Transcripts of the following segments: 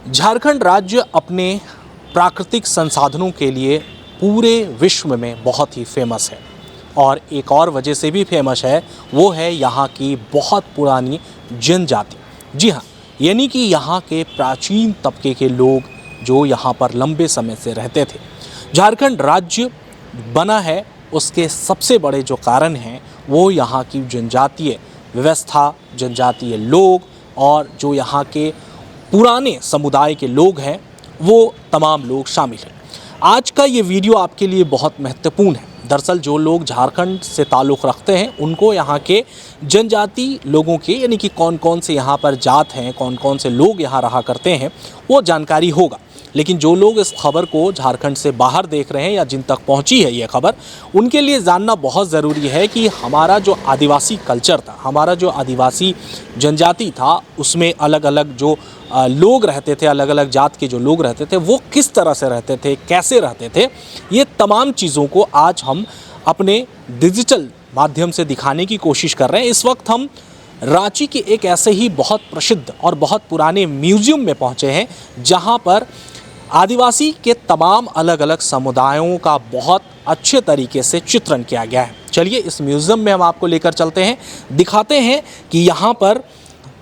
झारखंड राज्य अपने प्राकृतिक संसाधनों के लिए पूरे विश्व में बहुत ही फेमस है और एक और वजह से भी फेमस है, वो है यहाँ की बहुत पुरानी जनजाति। जी हाँ, यानी कि यहाँ के प्राचीन तबके के लोग जो यहाँ पर लंबे समय से रहते थे। झारखंड राज्य बना है, उसके सबसे बड़े जो कारण हैं वो यहाँ की जनजातीय व्यवस्था, जनजातीय लोग और जो यहाँ के पुराने समुदाय के लोग हैं वो तमाम लोग शामिल हैं। आज का ये वीडियो आपके लिए बहुत महत्वपूर्ण है। दरअसल जो लोग झारखंड से ताल्लुक़ रखते हैं उनको यहाँ के जनजाति लोगों के यानी कि कौन कौन से यहाँ पर जात हैं, कौन कौन से लोग यहाँ रहा करते हैं वो जानकारी होगा। लेकिन जो लोग इस खबर को झारखंड से बाहर देख रहे हैं या जिन तक पहुंची है ये खबर, उनके लिए जानना बहुत ज़रूरी है कि हमारा जो आदिवासी कल्चर था, हमारा जो आदिवासी जनजाति था, उसमें अलग अलग जो लोग रहते थे, अलग अलग जात के जो लोग रहते थे वो किस तरह से रहते थे, कैसे रहते थे, ये तमाम चीज़ों को आज हम अपने डिजिटल माध्यम से दिखाने की कोशिश कर रहे हैं। इस वक्त हम रांची के एक ऐसे ही बहुत प्रसिद्ध और बहुत पुराने म्यूज़ियम में पहुंचे हैं जहां पर आदिवासी के तमाम अलग अलग समुदायों का बहुत अच्छे तरीके से चित्रण किया गया है। चलिए इस म्यूज़ियम में हम आपको लेकर चलते हैं, दिखाते हैं कि यहाँ पर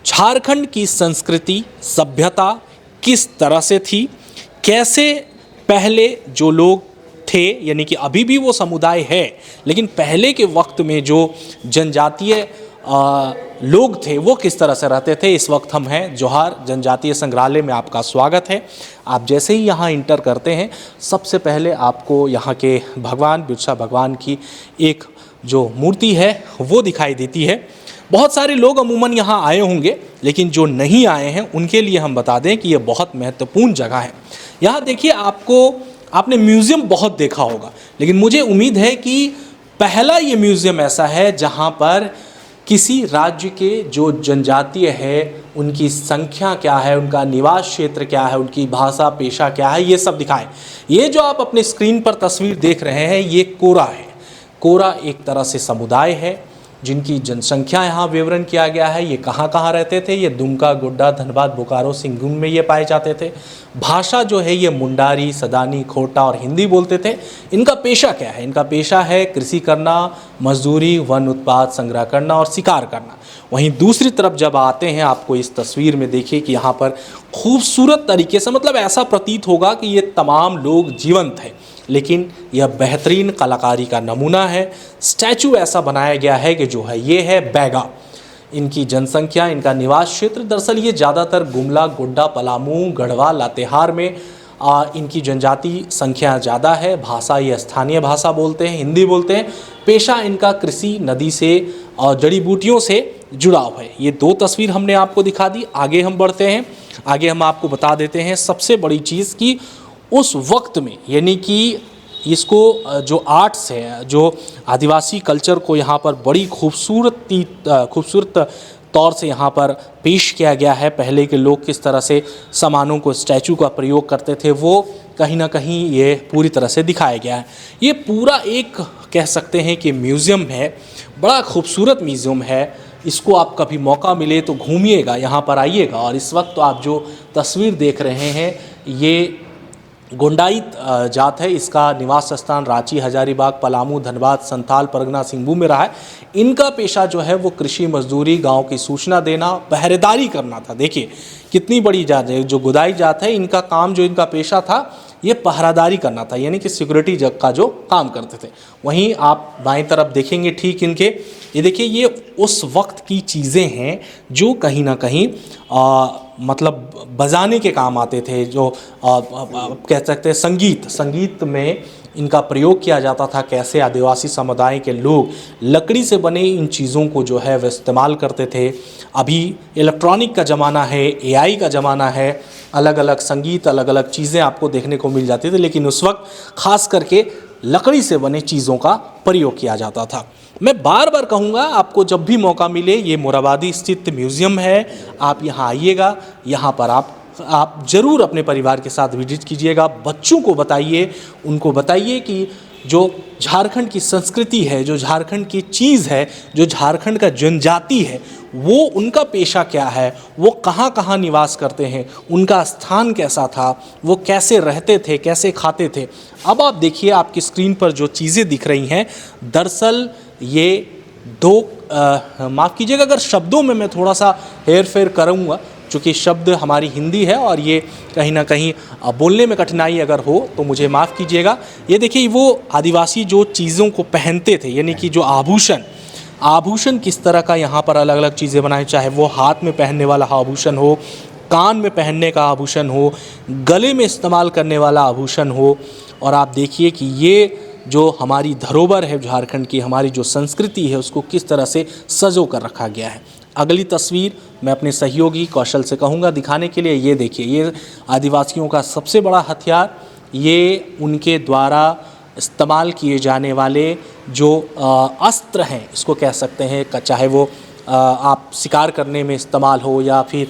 झारखंड की संस्कृति, सभ्यता किस तरह से थी, कैसे पहले जो लोग थे, यानी कि अभी भी वो समुदाय है, लेकिन पहले के वक्त में जो जनजातीय लोग थे वो किस तरह से रहते थे। इस वक्त हम हैं जोहार जनजातीय संग्रहालय में, आपका स्वागत है। आप जैसे ही यहाँ इंटर करते हैं सबसे पहले आपको यहाँ के भगवान बिरसा भगवान की एक जो मूर्ति है वो दिखाई देती है। बहुत सारे लोग अमूमन यहाँ आए होंगे, लेकिन जो नहीं आए हैं उनके लिए हम बता दें कि ये बहुत महत्वपूर्ण जगह है। यहाँ देखिए, आपने म्यूज़ियम बहुत देखा होगा, लेकिन मुझे उम्मीद है कि पहला ये म्यूज़ियम ऐसा है जहाँ पर किसी राज्य के जो जनजातीय है उनकी संख्या क्या है, उनका निवास क्षेत्र क्या है, उनकी भाषा, पेशा क्या है, ये सब दिखाएं। ये जो आप अपने स्क्रीन पर तस्वीर देख रहे हैं ये कोरा है। कोरा एक तरह से समुदाय है जिनकी जनसंख्या यहाँ विवरण किया गया है। ये कहाँ कहाँ रहते थे, ये दुमका, गोड्डा, धनबाद, बोकारो, सिंहभूम में ये पाए जाते थे। भाषा जो है ये मुंडारी, सदानी, खोटा और हिंदी बोलते थे। इनका पेशा क्या है? इनका पेशा है कृषि करना, मजदूरी, वन उत्पाद संग्रह करना और शिकार करना। वहीं दूसरी तरफ जब आते हैं, आपको इस तस्वीर में देखिए कि यहाँ पर खूबसूरत तरीके से, मतलब ऐसा प्रतीत होगा कि ये तमाम लोग जीवंत हैं, लेकिन यह बेहतरीन कलाकारी का नमूना है। स्टैचू ऐसा बनाया गया है कि जो है ये है बैगा। इनकी जनसंख्या, इनका निवास क्षेत्र, दरअसल ये ज़्यादातर गुमला, गोड्डा, पलामू, गढ़वा, लातेहार में इनकी जनजाति संख्या ज़्यादा है। भाषा ये स्थानीय भाषा बोलते हैं, हिंदी बोलते हैं। पेशा इनका कृषि, नदी से और जड़ी बूटियों से जुड़ाव है। ये दो तस्वीर हमने आपको दिखा दी। आगे हम बढ़ते हैं, आगे हम आपको बता देते हैं सबसे बड़ी चीज़ कि उस वक्त में, यानी कि इसको जो आर्ट्स है, जो आदिवासी कल्चर को यहाँ पर बड़ी खूबसूरत तौर से यहाँ पर पेश किया गया है। पहले के लोग किस तरह से सामानों को, स्टैचू का प्रयोग करते थे, वो कहीं ना कहीं ये पूरी तरह से दिखाया गया है। ये पूरा एक कह सकते हैं कि म्यूज़ियम है, बड़ा खूबसूरत म्यूज़ियम है। इसको आप कभी मौका मिले तो घूमिएगा, यहाँ पर आइएगा। और इस वक्त तो आप जो तस्वीर देख रहे हैं ये गोंडाइत जात है। इसका निवास स्थान रांची, हजारीबाग, पलामू, धनबाद, संथाल परगना, सिंहभूम में रहा है। इनका पेशा जो है वो कृषि, मजदूरी, गांव की सूचना देना, पहरेदारी करना था। देखिए कितनी बड़ी जात है। जो गोदाई जात है, इनका काम, जो इनका पेशा था ये पहरादारी करना था, यानी कि सिक्योरिटी जग का जो काम करते थे। वहीं आप बाएं तरफ देखेंगे ठीक इनके, ये देखिए ये उस वक्त की चीज़ें हैं जो कहीं ना कहीं मतलब बजाने के काम आते थे। जो कह सकते हैं संगीत में इनका प्रयोग किया जाता था। कैसे आदिवासी समुदाय के लोग लकड़ी से बने इन चीज़ों को जो है वह इस्तेमाल करते थे। अभी इलेक्ट्रॉनिक का ज़माना है, एआई का ज़माना है, अलग अलग संगीत, अलग अलग चीज़ें आपको देखने को मिल जाती थी, लेकिन उस वक्त खास करके लकड़ी से बने चीज़ों का प्रयोग किया जाता था। मैं बार बार कहूँगा, आपको जब भी मौका मिले, ये मोराबादी स्थित म्यूज़ियम है, आप यहाँ आइएगा। यहाँ पर आप ज़रूर अपने परिवार के साथ विजिट कीजिएगा। बच्चों को बताइए, उनको बताइए कि जो झारखंड की संस्कृति है, जो झारखंड की चीज़ है, जो झारखंड का जनजाति है, वो उनका पेशा क्या है, वो कहाँ कहाँ निवास करते हैं, उनका स्थान कैसा था, वो कैसे रहते थे, कैसे खाते थे। अब आप देखिए आपकी स्क्रीन पर जो चीज़ें दिख रही हैं, दरअसल ये दो माफ़ कीजिएगा अगर शब्दों में मैं थोड़ा सा हेर फेर करूँगा, चूँकि शब्द हमारी हिंदी है और ये कहीं ना कहीं बोलने में कठिनाई अगर हो तो मुझे माफ़ कीजिएगा। ये देखिए वो आदिवासी जो चीज़ों को पहनते थे, यानी कि जो आभूषण किस तरह का यहाँ पर अलग अलग चीज़ें बनाई, चाहे वो हाथ में पहनने वाला आभूषण हो, कान में पहनने का आभूषण हो, गले में इस्तेमाल करने वाला आभूषण हो। और आप देखिए कि ये जो हमारी धरोहर है झारखंड की, हमारी जो संस्कृति है, उसको किस तरह से सजो कर रखा गया है। अगली तस्वीर मैं अपने सहयोगी कौशल से कहूँगा दिखाने के लिए। ये देखिए, ये आदिवासियों का सबसे बड़ा हथियार, ये उनके द्वारा इस्तेमाल किए जाने वाले जो अस्त्र हैं, इसको कह सकते हैं, चाहे वो आप शिकार करने में इस्तेमाल हो या फिर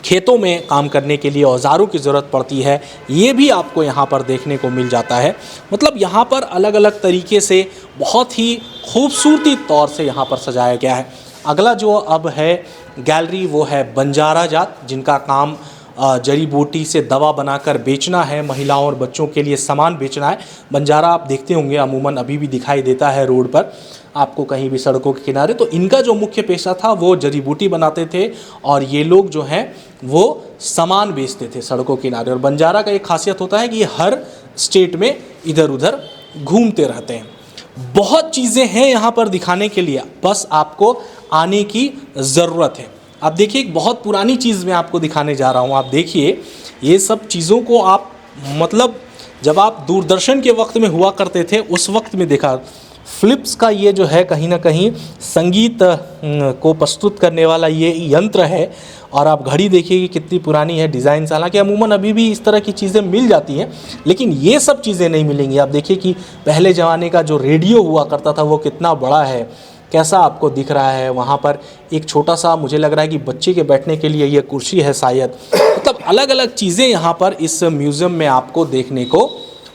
खेतों में काम करने के लिए औजारों की ज़रूरत पड़ती है, ये भी आपको यहाँ पर देखने को मिल जाता है। मतलब यहाँ पर अलग अलग तरीके से बहुत ही खूबसूरती तौर से यहाँ पर सजाया गया है। अगला जो अब है गैलरी, वो है बंजारा जात, जिनका काम जड़ी बूटी से दवा बनाकर बेचना है, महिलाओं और बच्चों के लिए सामान बेचना है। बंजारा आप देखते होंगे अमूमन अभी भी दिखाई देता है रोड पर आपको, कहीं भी सड़कों के किनारे। तो इनका जो मुख्य पेशा था वो जड़ी बूटी बनाते थे और ये लोग जो हैं वो सामान बेचते थे सड़कों के किनारे। और बंजारा का एक खासियत होता है कि ये हर स्टेट में इधर उधर घूमते रहते हैं। बहुत चीज़ें हैं यहाँ पर दिखाने के लिए, बस आपको आने की ज़रूरत है। आप देखिए एक बहुत पुरानी चीज़ मैं आपको दिखाने जा रहा हूँ। आप देखिए ये सब चीज़ों को आप मतलब जब आप दूरदर्शन के वक्त में हुआ करते थे उस वक्त में देखा। फ़िलिप्स का ये जो है कहीं ना कहीं संगीत को प्रस्तुत करने वाला ये यंत्र है। और आप घड़ी देखिए कि कितनी पुरानी है, डिज़ाइन। हालांकि अमूमन अभी भी इस तरह की चीज़ें मिल जाती हैं, लेकिन ये सब चीज़ें नहीं मिलेंगी। आप देखिए कि पहले ज़माने का जो रेडियो हुआ करता था वो कितना बड़ा है, कैसा आपको दिख रहा है। वहाँ पर एक छोटा सा मुझे लग रहा है कि बच्चे के बैठने के लिए ये कुर्सी है शायद। मतलब अलग अलग चीज़ें यहाँ पर इस म्यूज़ियम में आपको देखने को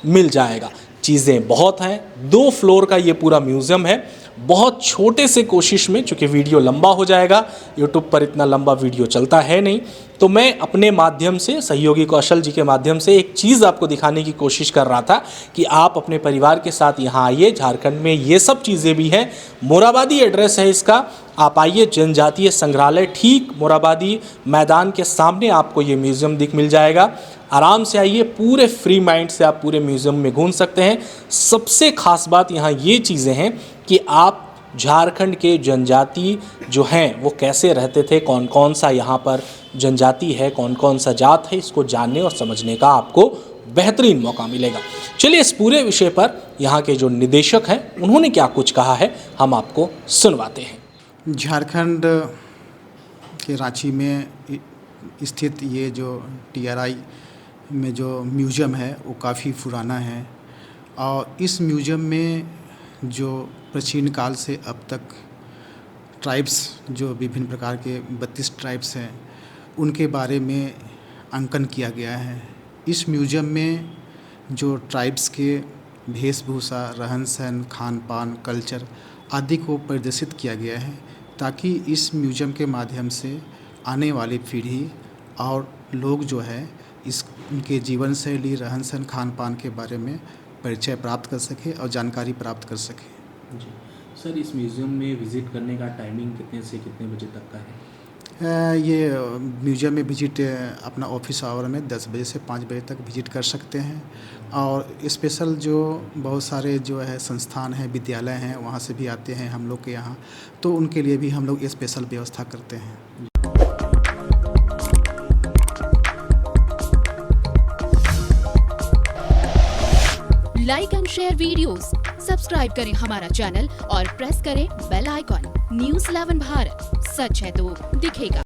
मिल जाएगा। चीज़ें बहुत हैं, 2 फ्लोर का ये पूरा म्यूज़ियम है। बहुत छोटे से कोशिश में, चूँकि वीडियो लंबा हो जाएगा, यूट्यूब पर इतना लंबा वीडियो चलता है नहीं, तो मैं अपने माध्यम से, सहयोगी कौशल जी के माध्यम से एक चीज़ आपको दिखाने की कोशिश कर रहा था कि आप अपने परिवार के साथ यहाँ आइए। झारखंड में ये सब चीज़ें भी हैं। मोराबादी एड्रेस है इसका, आप आइए, जनजातीय संग्रहालय, ठीक मोराबादी मैदान के सामने आपको ये म्यूज़ियम मिल जाएगा। आराम से आइए, पूरे फ्री माइंड से आप पूरे म्यूज़ियम में घूम सकते हैं। सबसे ख़ास बात यहाँ ये चीज़ें हैं कि आप झारखंड के जनजाति जो हैं वो कैसे रहते थे, कौन कौन सा यहाँ पर जनजाति है, कौन कौन सा जात है, इसको जानने और समझने का आपको बेहतरीन मौका मिलेगा। चलिए इस पूरे विषय पर यहाँ के जो निदेशक हैं उन्होंने क्या कुछ कहा है हम आपको सुनवाते हैं। झारखंड के रांची में स्थित ये जो TRI में जो म्यूज़ियम है वो काफ़ी पुराना है। और इस म्यूज़ियम में जो प्राचीन काल से अब तक ट्राइब्स, जो विभिन्न प्रकार के 32 ट्राइब्स हैं, उनके बारे में अंकन किया गया है। इस म्यूज़ियम में जो ट्राइब्स के वेशभूषा, रहन सहन, खान पान, कल्चर आदि को प्रदर्शित किया गया है, ताकि इस म्यूज़ियम के माध्यम से आने वाली पीढ़ी और लोग जो है इस उनके जीवन शैली, रहन सहन, खान पान के बारे में परिचय प्राप्त कर सके और जानकारी प्राप्त कर सके। जी सर, इस म्यूज़ियम में विज़िट करने का टाइमिंग कितने से कितने बजे तक का है? ये म्यूज़ियम में विजिट अपना ऑफिस आवर में 10 बजे से 5 बजे तक विजिट कर सकते हैं। और स्पेशल जो बहुत सारे जो है संस्थान हैं, विद्यालय हैं, वहाँ से भी आते हैं हम लोग के यहाँ, तो उनके लिए भी हम लोग स्पेशल व्यवस्था करते हैं। Like and share videos, subscribe करें हमारा चैनल और प्रेस करें बेल आइकॉन। News 11 भारत, सच है तो दिखेगा।